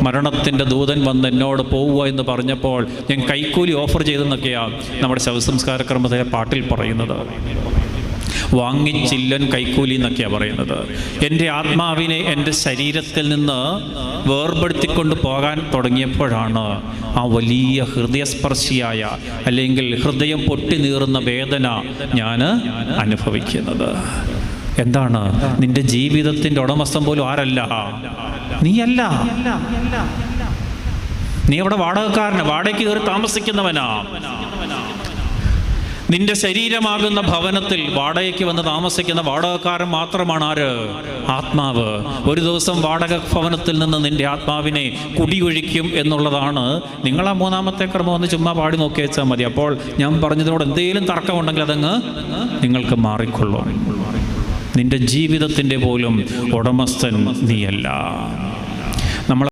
മരണത്തിൻ്റെ ദൂതൻ വന്ന് എന്നോട് പോവുക എന്ന് പറഞ്ഞപ്പോൾ ഞാൻ കൈക്കൂലി ഓഫർ ചെയ്തെന്നൊക്കെയാണ് നമ്മുടെ ശവസംസ്കാര ക്രമത്തിലെ പാട്ടിൽ പറയുന്നത്. വാങ്ങിച്ചില്ലൻ കൈക്കൂലി എന്നൊക്കെയാണ് പറയുന്നത്. എൻ്റെ ആത്മാവിനെ എൻ്റെ ശരീരത്തിൽ നിന്ന് വേർപെടുത്തിക്കൊണ്ട് പോകാൻ തുടങ്ങിയപ്പോഴാണ് ആ വലിയ ഹൃദയസ്പർശിയായ അല്ലെങ്കിൽ ഹൃദയം പൊട്ടി നീറുന്ന വേദന ഞാൻ അനുഭവിക്കുന്നത്. എന്താണ്? നിന്റെ ജീവിതത്തിൻ്റെ ഉടമസ്ഥൻ പോലും ആരല്ല? നീയല്ല. നീ അവിടെ വാടകക്കാരന്, വാടകയ്ക്ക് കയറി താമസിക്കുന്നവനാ. നിന്റെ ശരീരമാകുന്ന ഭവനത്തിൽ വാടകയ്ക്ക് വന്ന് താമസിക്കുന്ന വാടകക്കാരൻ മാത്രമാണ് ആര്? ആത്മാവ്. ഒരു ദിവസം വാടക ഭവനത്തിൽ നിന്ന് നിന്റെ ആത്മാവിനെ കുടിയൊഴിക്കും എന്നുള്ളതാണ്. നിങ്ങൾ ആ മൂന്നാമത്തെ ക്രമം ഒന്ന് ചുമ്മാ പാടി നോക്കി വെച്ചാൽ മതി. അപ്പോൾ ഞാൻ പറഞ്ഞതിനോട് എന്തെങ്കിലും തർക്കമുണ്ടെങ്കിൽ അതങ്ങ് നിങ്ങൾക്ക് മാറിക്കൊള്ളും. നിന്റെ ജീവിതത്തിൻ്റെ പോലും ഉടമസ്ഥൻ നീയല്ല.